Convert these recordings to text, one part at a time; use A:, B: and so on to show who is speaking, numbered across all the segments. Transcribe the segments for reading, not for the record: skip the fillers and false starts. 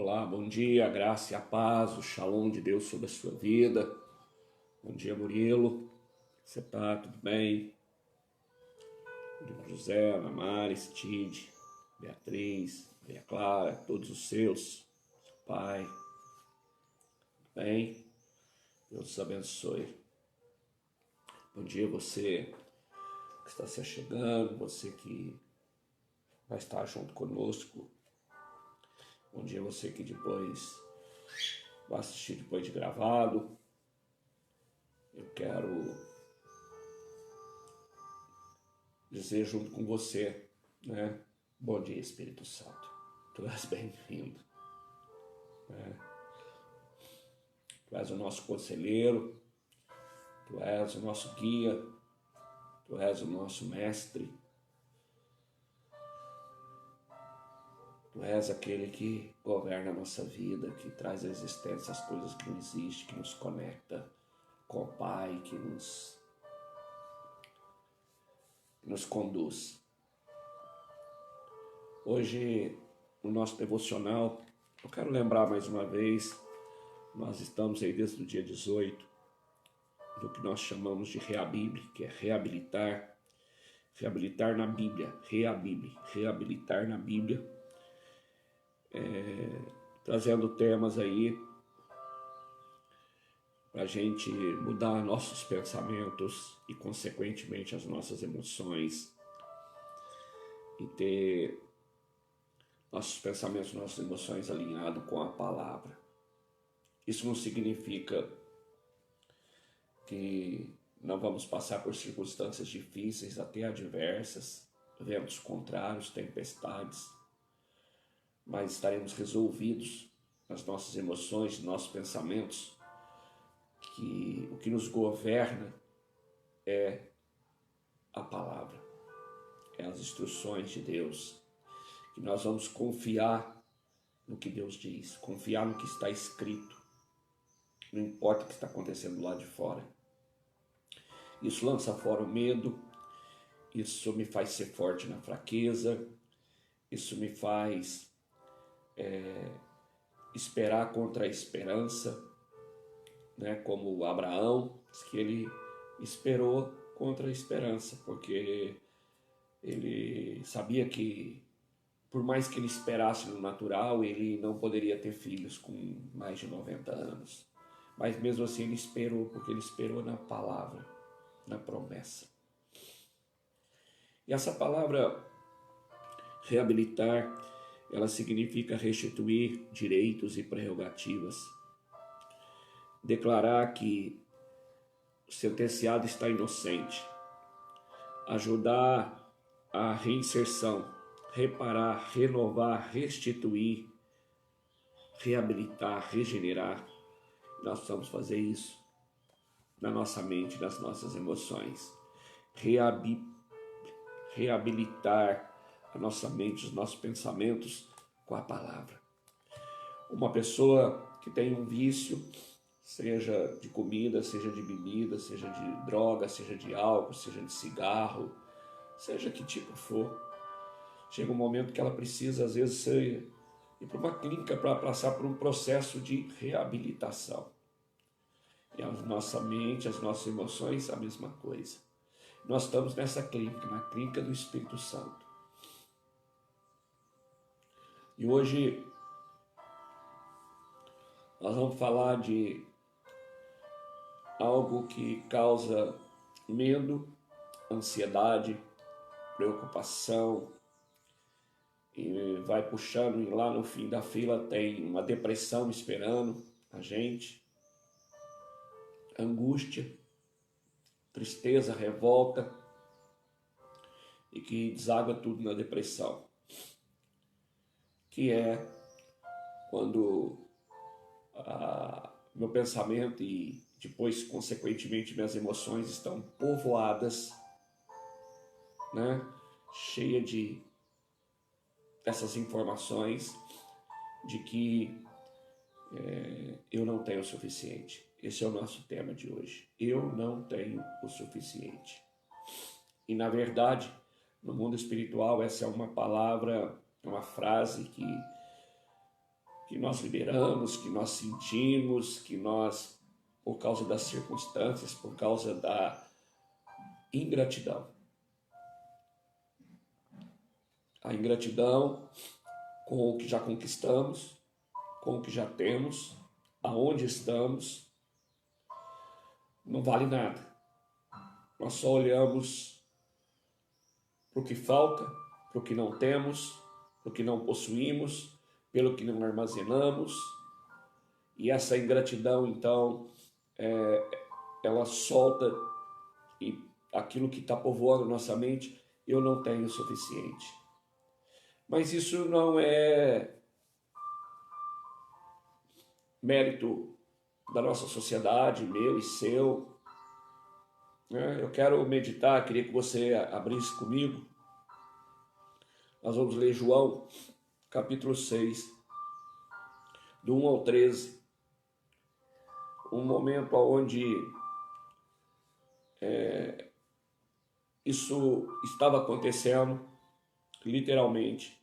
A: Olá, bom dia, a graça e a paz, o shalom de Deus sobre a sua vida. Bom dia, Murilo. Você tá tudo bem? Bom dia, José, Ana Mari, Stide, Beatriz, Maria Clara, todos os seus. Seu pai, tudo bem? Deus te abençoe. Bom dia, você que está se chegando, você que vai estar junto conosco. Bom dia, você que depois vai assistir depois de gravado. Eu quero dizer junto com você, né? Bom dia, Espírito Santo. Tu és bem-vindo. Né? Tu és o nosso conselheiro, tu és o nosso guia, tu és o nosso mestre. Tu és aquele que governa a nossa vida, que traz à existência as coisas que não existem, que nos conecta com o Pai, que nos conduz. Hoje, no nosso devocional, eu quero lembrar mais uma vez, nós estamos aí desde o dia 18, do que nós chamamos de reabíblia, que é reabilitar na Bíblia, reabilitar na Bíblia, trazendo temas aí para a gente mudar nossos pensamentos e, consequentemente, as nossas emoções e ter nossos pensamentos, nossas emoções alinhados com a palavra. Isso não significa que não vamos passar por circunstâncias difíceis, até adversas, ventos contrários, tempestades, mas estaremos resolvidos nas nossas emoções, nos nossos pensamentos, que o que nos governa é a palavra, é as instruções de Deus, que nós vamos confiar no que Deus diz, confiar no que está escrito, não importa o que está acontecendo lá de fora. Isso lança fora o medo, isso me faz ser forte na fraqueza, isso me faz esperar contra a esperança, né? Como Abraão, diz que ele esperou contra a esperança, porque ele sabia que, por mais que ele esperasse no natural, ele não poderia ter filhos com mais de 90 anos. Mas mesmo assim ele esperou, porque ele esperou na palavra, na promessa. E essa palavra reabilitar, ela significa restituir direitos e prerrogativas. Declarar que o sentenciado está inocente. Ajudar a reinserção, reparar, renovar, restituir, reabilitar, regenerar. Nós precisamos fazer isso na nossa mente, nas nossas emoções. Reabilitar a nossa mente, os nossos pensamentos com a palavra. Uma pessoa que tem um vício, seja de comida, seja de bebida, seja de droga, seja de álcool, seja de cigarro, seja que tipo for, chega um momento que ela precisa, às vezes, ir para uma clínica para passar por um processo de reabilitação. E a nossa mente, as nossas emoções, a mesma coisa. Nós estamos nessa clínica, na clínica do Espírito Santo. E hoje nós vamos falar de algo que causa medo, ansiedade, preocupação, e vai puxando, e lá no fim da fila tem uma depressão esperando a gente, angústia, tristeza, revolta, e que deságua tudo na depressão, que é quando meu pensamento e depois, consequentemente, minhas emoções estão povoadas, né? Cheia dessas informações de que eu não tenho o suficiente. Esse é o nosso tema de hoje. Eu não tenho o suficiente. E, na verdade, no mundo espiritual, essa é uma palavra, uma frase que que nós liberamos, que nós sentimos, que nós, por causa das circunstâncias, por causa da ingratidão. A ingratidão com o que já conquistamos, com o que já temos, aonde estamos, não vale nada. Nós só olhamos para o que falta, para o que não temos, para o que não possuímos, pelo que não armazenamos. E essa ingratidão, então, ela solta e aquilo que está povoando nossa mente, eu não tenho o suficiente. Mas isso não é mérito da nossa sociedade, meu e seu. Eu quero meditar, queria que você abrisse comigo. Nós vamos ler João, capítulo 6, do 1 ao 13. Um momento onde isso estava acontecendo, literalmente.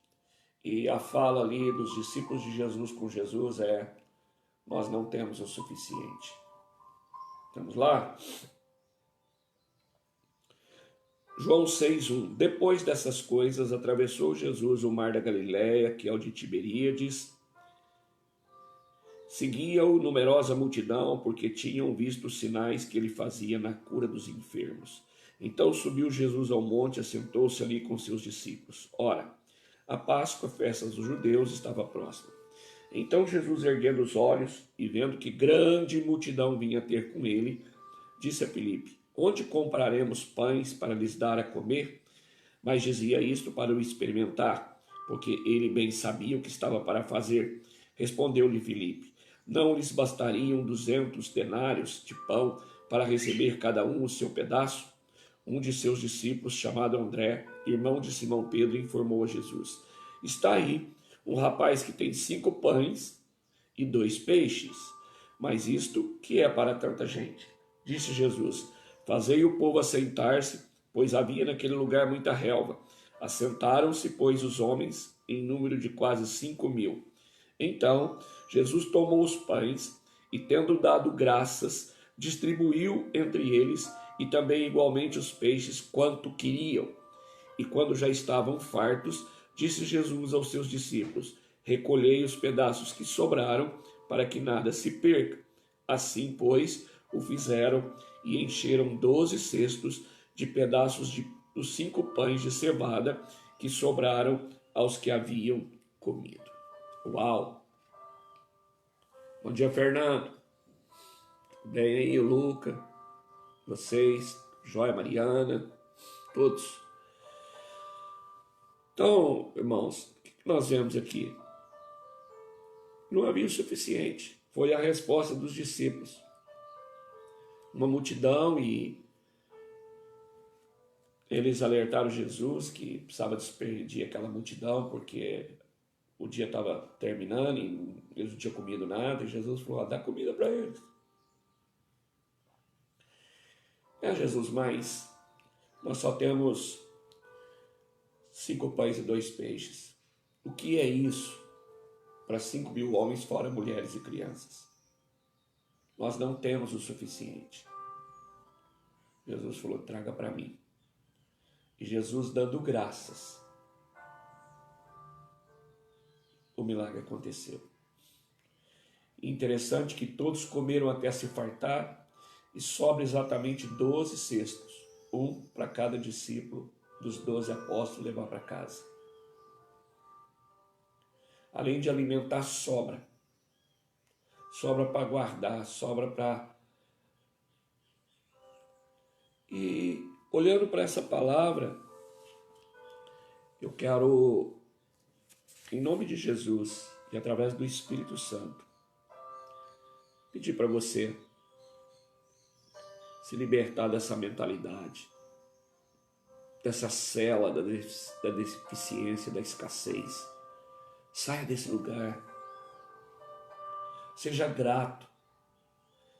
A: E a fala ali dos discípulos de Jesus com Jesus é: nós não temos o suficiente. Vamos lá? João 6,1. Depois dessas coisas, atravessou Jesus o mar da Galileia, que é o de Tiberíades. Seguia-o numerosa multidão, porque tinham visto os sinais que ele fazia na cura dos enfermos. Então subiu Jesus ao monte e assentou-se ali com seus discípulos. Ora, a Páscoa, a festa dos judeus, estava próxima. Então Jesus, erguendo os olhos e vendo que grande multidão vinha ter com ele, disse a Filipe: onde compraremos pães para lhes dar a comer? Mas dizia isto para o experimentar, porque ele bem sabia o que estava para fazer. Respondeu-lhe Filipe: não lhes bastariam 200 denários de pão para receber cada um o seu pedaço? Um de seus discípulos, chamado André, irmão de Simão Pedro, informou a Jesus: está aí um rapaz que tem 5 pães e 2 peixes. Mas isto que é para tanta gente? Disse Jesus: fazei o povo assentar-se, pois havia naquele lugar muita relva. Assentaram-se, pois, os homens, em número de quase 5.000. Então Jesus tomou os pães e, tendo dado graças, distribuiu entre eles, e também igualmente os peixes, quanto queriam. E quando já estavam fartos, disse Jesus aos seus discípulos: recolhei os pedaços que sobraram, para que nada se perca. Assim, pois, o fizeram, e encheram 12 cestos de pedaços dos 5 pães de cevada que sobraram aos que haviam comido. Uau! Bom dia, Fernando. Bem aí, o Luca, vocês, Joia, Mariana, todos. Então, irmãos, o que nós vemos aqui? Não havia o suficiente. Foi a resposta dos discípulos. Uma multidão, e eles alertaram Jesus que precisava despedir aquela multidão porque o dia estava terminando e eles não tinham comido nada. E Jesus falou: dá comida para eles. Jesus, mas nós só temos 5 pães e 2 peixes. O que é isso para 5.000 homens, fora mulheres e crianças? Nós não temos o suficiente. Jesus falou: traga para mim. E Jesus, dando graças, o milagre aconteceu. Interessante que todos comeram até se fartar, e sobra exatamente 12 cestos, um para cada discípulo dos 12 apóstolos levar para casa. Além de alimentar, sobra. Sobra para guardar, sobra para... E olhando para essa palavra, eu quero, em nome de Jesus e através do Espírito Santo, pedir para você se libertar dessa mentalidade, dessa cela da deficiência, da escassez. Saia desse lugar. Seja grato.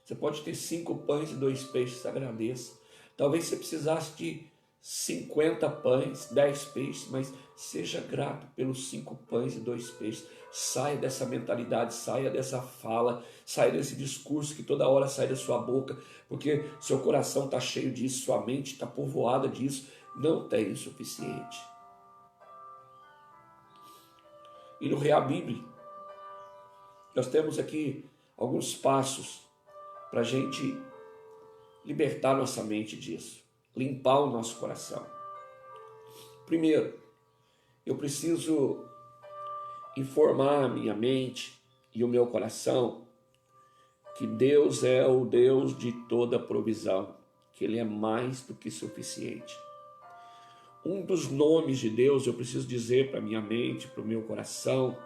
A: Você pode ter 5 pães e 2 peixes, agradeça. Talvez você precisasse de 50 pães, 10 peixes, mas seja grato pelos 5 pães e 2 peixes. Saia dessa mentalidade, saia dessa fala, saia desse discurso que toda hora sai da sua boca, porque seu coração está cheio disso, sua mente está povoada disso. Não tem o suficiente. E no Reabibre, nós temos aqui alguns passos para a gente libertar nossa mente disso, limpar o nosso coração. Primeiro, eu preciso informar a minha mente e o meu coração que Deus é o Deus de toda provisão, que Ele é mais do que suficiente. Um dos nomes de Deus, eu preciso dizer para a minha mente, para o meu coração,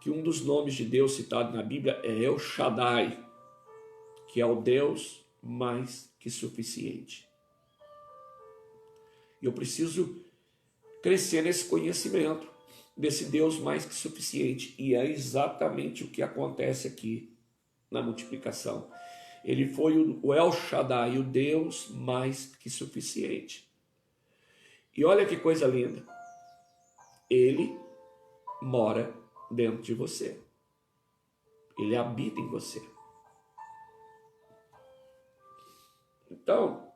A: que um dos nomes de Deus citado na Bíblia é El Shaddai, que é o Deus mais que suficiente. Eu preciso crescer nesse conhecimento desse Deus mais que suficiente. E é exatamente o que acontece aqui na multiplicação. Ele foi o El Shaddai, o Deus mais que suficiente. E olha que coisa linda. Ele mora dentro de você. Ele habita em você. Então,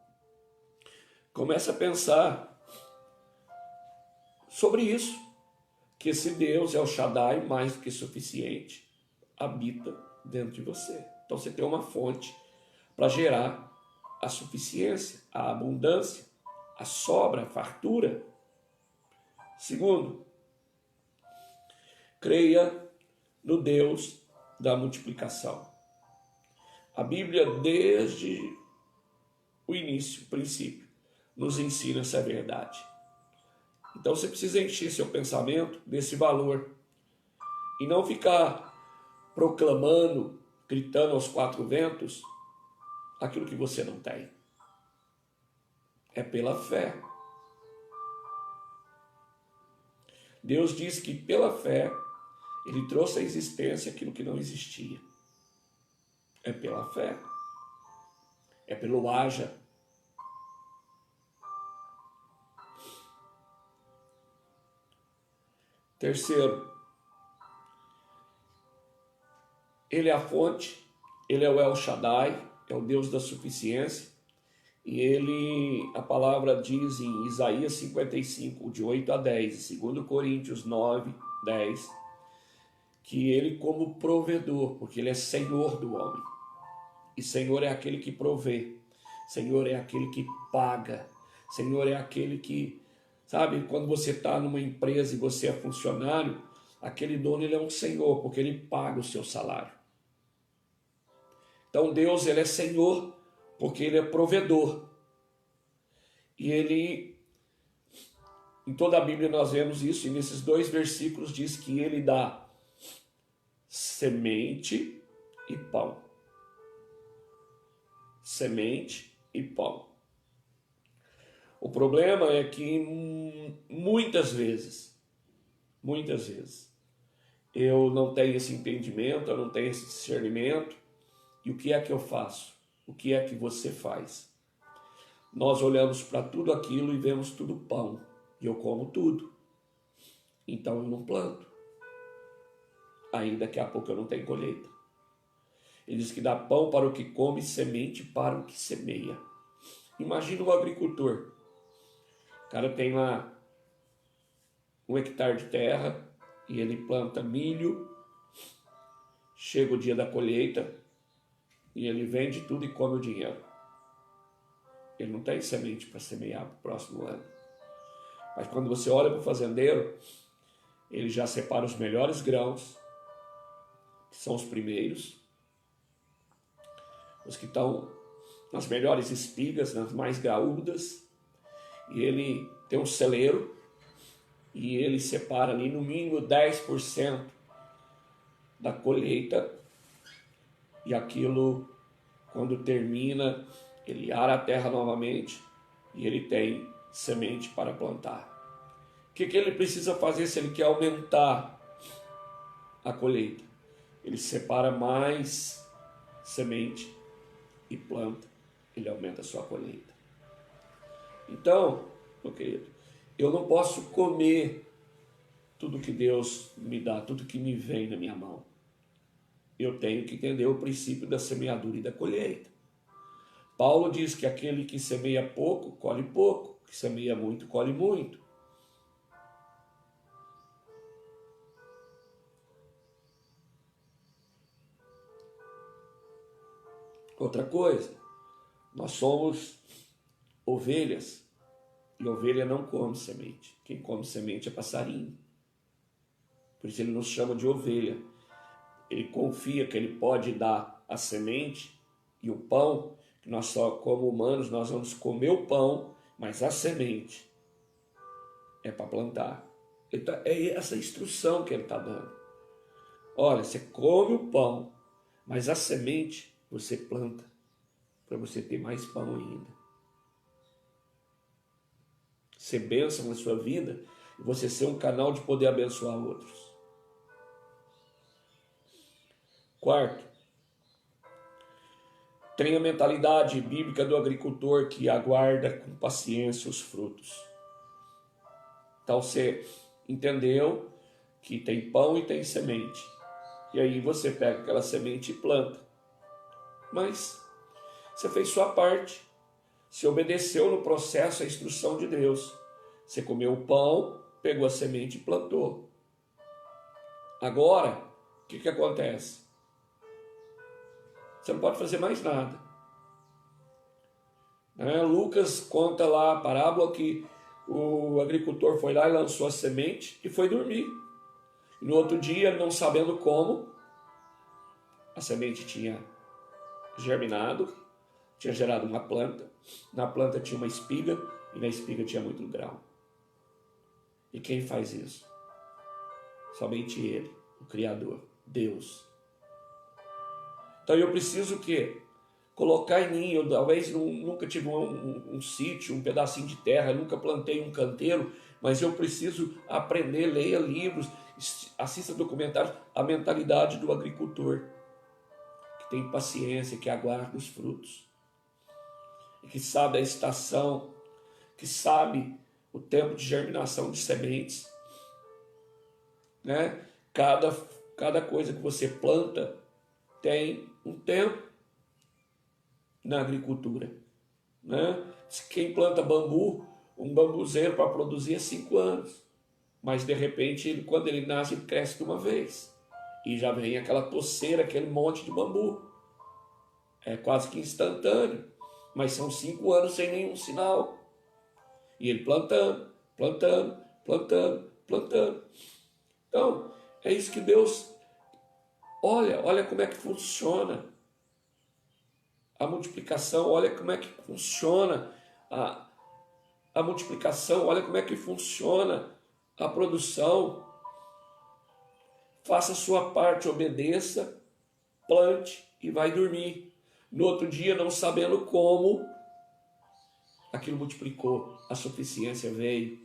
A: comece a pensar sobre isso, que esse Deus é o Shaddai mais do que suficiente, habita dentro de você. Então você tem uma fonte para gerar a suficiência, a abundância, a sobra, a fartura. Segundo, creia no Deus da multiplicação. A Bíblia, desde o início, o princípio, nos ensina essa verdade. Então você precisa encher seu pensamento desse valor e não ficar proclamando, gritando aos 4 ventos aquilo que você não tem. É pela fé. Deus diz que pela fé Ele trouxe à existência aquilo que não existia. É pela fé. É pelo haja. Terceiro, Ele é a fonte, Ele é o El Shaddai, é o Deus da suficiência, e Ele, a palavra diz em Isaías 55, de 8 a 10, e 2 Coríntios 9, 10, que Ele como provedor, porque Ele é Senhor do homem, e Senhor é aquele que provê, Senhor é aquele que paga, Senhor é aquele que, sabe, quando você está numa empresa e você é funcionário, aquele dono ele é um senhor, porque ele paga o seu salário. Então Deus ele é Senhor, porque ele é provedor. E ele, em toda a Bíblia nós vemos isso, e nesses 2 versículos diz que ele dá semente e pão. Semente e pão. O problema é que muitas vezes, eu não tenho esse entendimento, eu não tenho esse discernimento. E o que é que eu faço? O que é que você faz? Nós olhamos para tudo aquilo e vemos tudo pão. E eu como tudo. Então eu não planto. Aí daqui a pouco eu não tenho colheita. Ele diz que dá pão para o que come, semente para o que semeia. Imagina um agricultor. O cara tem lá 1 hectare de terra e ele planta milho. Chega o dia da colheita e ele vende tudo e come o dinheiro. Ele não tem semente para semear para o próximo ano. Mas quando você olha para o fazendeiro, ele já separa os melhores grãos, que são os primeiros, os que estão nas melhores espigas, nas mais graúdas, e ele tem um celeiro, e ele separa ali no mínimo 10% da colheita, e aquilo, quando termina, ele ara a terra novamente, e ele tem semente para plantar. O que ele precisa fazer se ele quer aumentar a colheita? Ele separa mais semente e planta, ele aumenta a sua colheita. Então, meu querido, eu não posso comer tudo que Deus me dá, tudo que me vem na minha mão. Eu tenho que entender o princípio da semeadura e da colheita. Paulo diz que aquele que semeia pouco, colhe pouco, que semeia muito, colhe muito. Outra coisa, nós somos ovelhas, e ovelha não come semente. Quem come semente é passarinho. Por isso ele nos chama de ovelha. Ele confia que ele pode dar a semente e o pão, que nós só, como humanos, nós vamos comer o pão, mas a semente é para plantar. É essa instrução que ele está dando. Olha, você come o pão, mas a semente você planta, para você ter mais pão ainda. Ser bênção na sua vida e você ser um canal de poder abençoar outros. Quarto, tenha a mentalidade bíblica do agricultor que aguarda com paciência os frutos. Então você entendeu que tem pão e tem semente. E aí você pega aquela semente e planta. Mas você fez sua parte. Você obedeceu no processo a instrução de Deus. Você comeu o pão, pegou a semente e plantou. Agora, o que acontece? Você não pode fazer mais nada. Lucas conta lá a parábola que o agricultor foi lá e lançou a semente e foi dormir. E no outro dia, não sabendo como, a semente tinha germinado, tinha gerado uma planta. Na planta tinha uma espiga e na espiga tinha muito grão. E quem faz isso? Somente Ele, o Criador, Deus. Então eu preciso o quê? Colocar em mim. Eu talvez nunca tive um sítio, um pedacinho de terra, nunca plantei um canteiro, mas eu preciso aprender, leia livros, assista documentários, a mentalidade do agricultor, que tem paciência, que aguarda os frutos, que sabe a estação, que sabe o tempo de germinação de sementes. Né? Cada coisa que você planta tem um tempo na agricultura. Né? Quem planta bambu, um bambuzeiro para produzir é 5 anos. Mas de repente, quando ele nasce, ele cresce de uma vez. E já vem aquela toceira, aquele monte de bambu. É quase que instantâneo. Mas são 5 anos sem nenhum sinal. E ele plantando, plantando, plantando, plantando. Então, é isso que Deus... Olha como é que funciona a multiplicação, olha como é que funciona a multiplicação, olha como é que funciona a produção. Faça a sua parte, obedeça, plante e vai dormir. No outro dia, não sabendo como, aquilo multiplicou, a suficiência veio.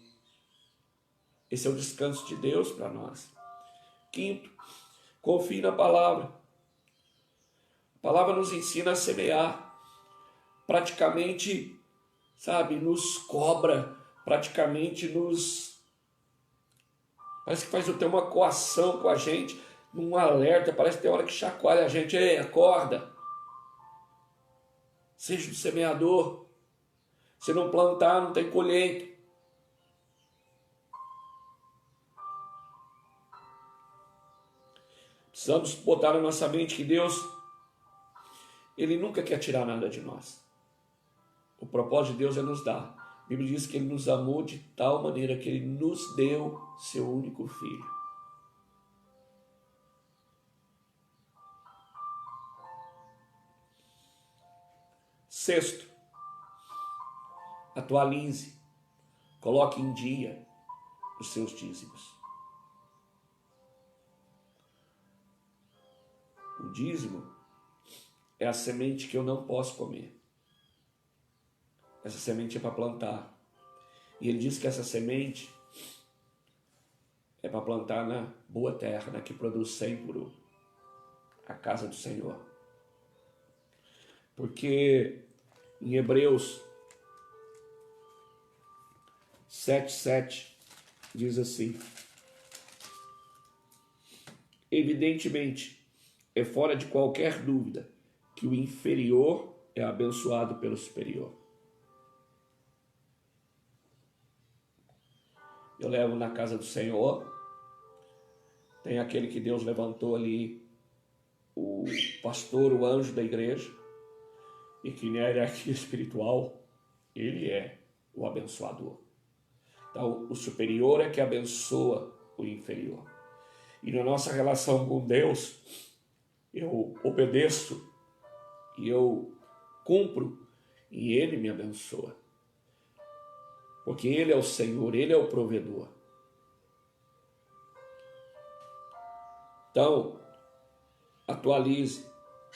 A: Esse é o descanso de Deus para nós. Quinto, confie na palavra. A palavra nos ensina a semear. Praticamente, nos cobra. Praticamente parece que faz até uma coação com a gente, um alerta. Parece que tem hora que chacoalha a gente. Ei, acorda. Seja um semeador. Se não plantar, não tem colheita. Precisamos botar na nossa mente que Deus, Ele nunca quer tirar nada de nós. O propósito de Deus é nos dar. A Bíblia diz que Ele nos amou de tal maneira que Ele nos deu seu único Filho. Sexto, atualize, coloque em dia os seus dízimos. O dízimo é a semente que eu não posso comer. Essa semente é para plantar. E ele diz que essa semente é para plantar na boa terra, na que produz 100 por 1. A casa do Senhor. Porque em Hebreus 7,7 diz assim: evidentemente, é fora de qualquer dúvida que o inferior é abençoado pelo superior. Eu levo na casa do Senhor, tem aquele que Deus levantou ali, o pastor, o anjo da igreja, e que na hierarquia espiritual, ele é o abençoador. Então, o superior é que abençoa o inferior. E na nossa relação com Deus, eu obedeço e eu cumpro e Ele me abençoa. Porque Ele é o Senhor, Ele é o provedor. Então, atualize,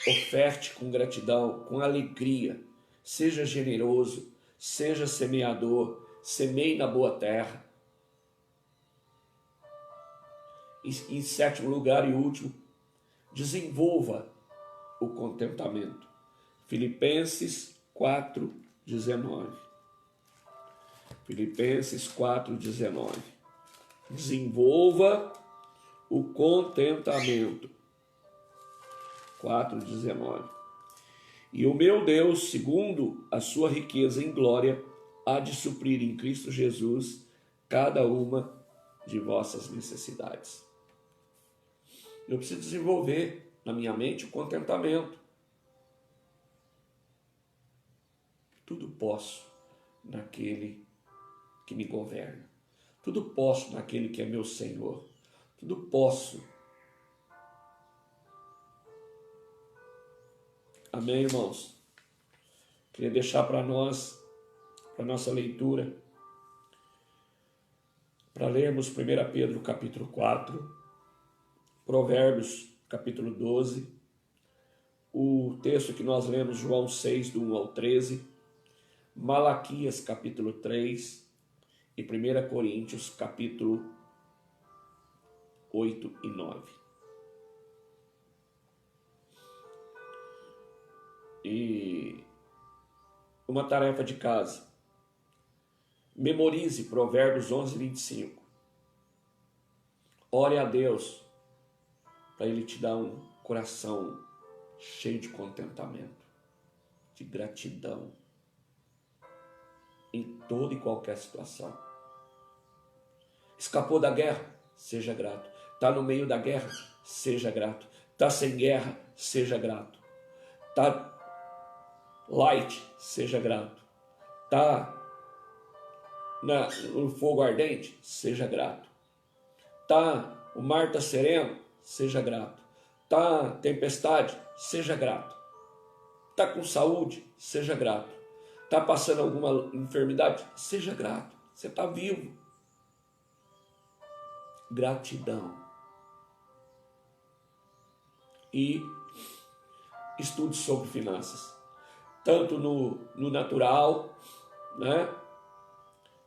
A: oferte com gratidão, com alegria, seja generoso, seja semeador, semeie na boa terra. E em sétimo lugar e último, desenvolva o contentamento. Filipenses 4:19. Filipenses 4:19. Desenvolva o contentamento. 4:19. E o meu Deus, segundo a sua riqueza em glória, há de suprir em Cristo Jesus cada uma de vossas necessidades. Eu preciso desenvolver na minha mente o contentamento. Tudo posso naquele que me governa. Tudo posso naquele que é meu Senhor. Tudo posso. Amém, irmãos? Queria deixar para nós, para nossa leitura, para lermos 1 Pedro capítulo 4, Provérbios capítulo 12, o texto que nós lemos, João 6, do 1 ao 13, Malaquias capítulo 3 e 1 Coríntios capítulo 8 e 9. E uma tarefa de casa: memorize Provérbios 11, 25. Ore a Deus para Ele te dar um coração cheio de contentamento, de gratidão em toda e qualquer situação. Escapou da guerra? Seja grato. Está no meio da guerra? Seja grato. Está sem guerra? Seja grato. Está light? Seja grato. Está no fogo ardente? Seja grato. O mar está sereno? Seja grato. Tempestade? Seja grato. Está com saúde? Seja grato. Está passando alguma enfermidade? Seja grato. Você está vivo. Gratidão. E estude sobre finanças. Tanto no natural, né?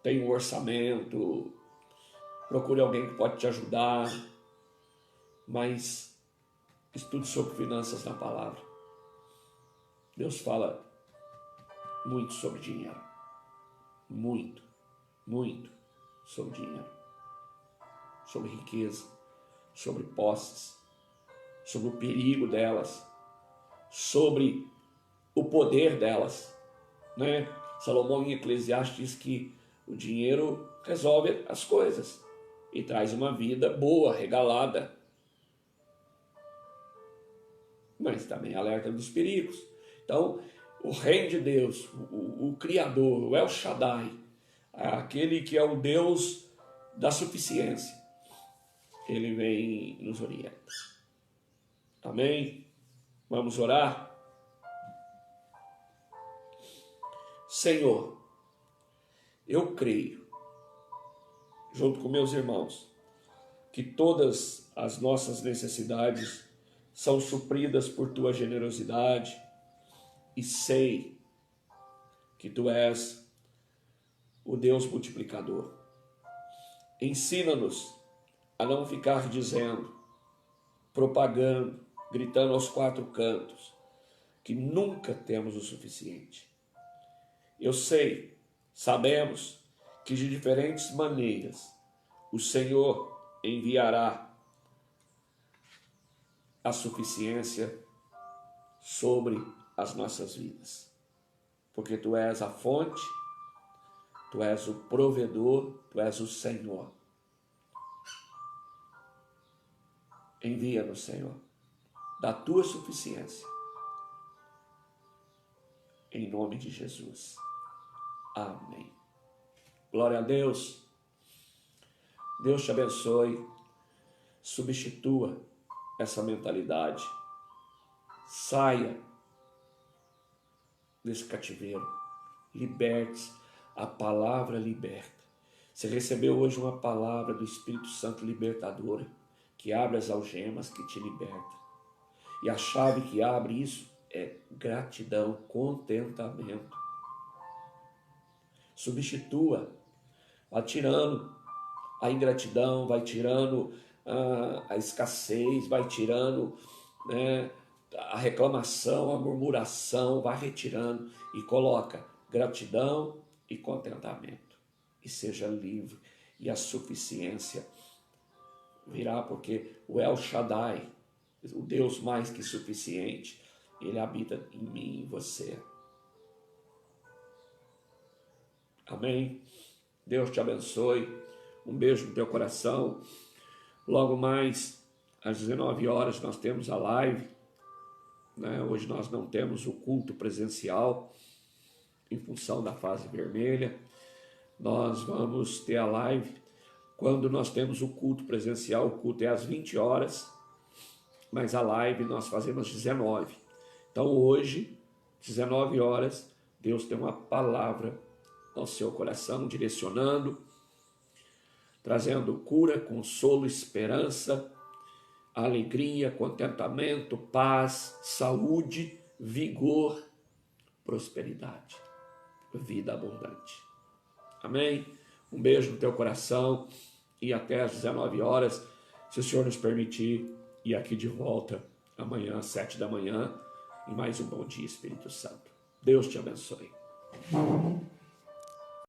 A: Tem um orçamento, procure alguém que pode te ajudar, mas estude sobre finanças na palavra. Deus fala muito sobre dinheiro. Muito, muito sobre dinheiro. Sobre riqueza, sobre posses, sobre o perigo delas, sobre o poder delas, né? Salomão em Eclesiastes diz que o dinheiro resolve as coisas e traz uma vida boa, regalada, mas também alerta dos perigos. Então, o reino de Deus, o Criador, o El Shaddai, aquele que é o Deus da suficiência, Ele vem nos orienta. Amém? Vamos orar? Senhor, eu creio, junto com meus irmãos, que todas as nossas necessidades são supridas por Tua generosidade e sei que Tu és o Deus multiplicador. Ensina-nos a não ficar dizendo, propagando, gritando aos quatro cantos, que nunca temos o suficiente. Eu sei, sabemos que de diferentes maneiras o Senhor enviará a suficiência sobre as nossas vidas. Porque Tu és a fonte, Tu és o provedor, Tu és o Senhor. Envia-nos, Senhor, da Tua suficiência. Em nome de Jesus. Amém. Glória a Deus. Deus te abençoe. Substitua essa mentalidade. Saia desse cativeiro. Liberte-se. A palavra liberta. Você recebeu hoje uma palavra do Espírito Santo libertadora, que abre as algemas, que te liberta. E a chave que abre isso é gratidão, contentamento. Substitua, vai tirando a ingratidão, vai tirando a escassez, vai tirando, né, a reclamação, a murmuração, vai retirando e coloca gratidão e contentamento. E seja livre, e a suficiência virá, porque o El Shaddai, o Deus mais que suficiente, Ele habita em mim e em você. Amém? Deus te abençoe. Um beijo no teu coração. Logo mais, às 19 horas, nós temos a live. Né? Hoje nós não temos o culto presencial, em função da fase vermelha. Nós vamos ter a live quando nós temos o culto presencial. O culto é às 20 horas, mas a live nós fazemos às 19. Então hoje, 19 horas, Deus tem uma palavra ao seu coração, direcionando, trazendo cura, consolo, esperança, alegria, contentamento, paz, saúde, vigor, prosperidade, vida abundante. Amém? Um beijo no teu coração e até às 19 horas, se o Senhor nos permitir, e aqui de volta amanhã às 7 da manhã, em mais um Bom Dia Espírito Santo. Deus te abençoe.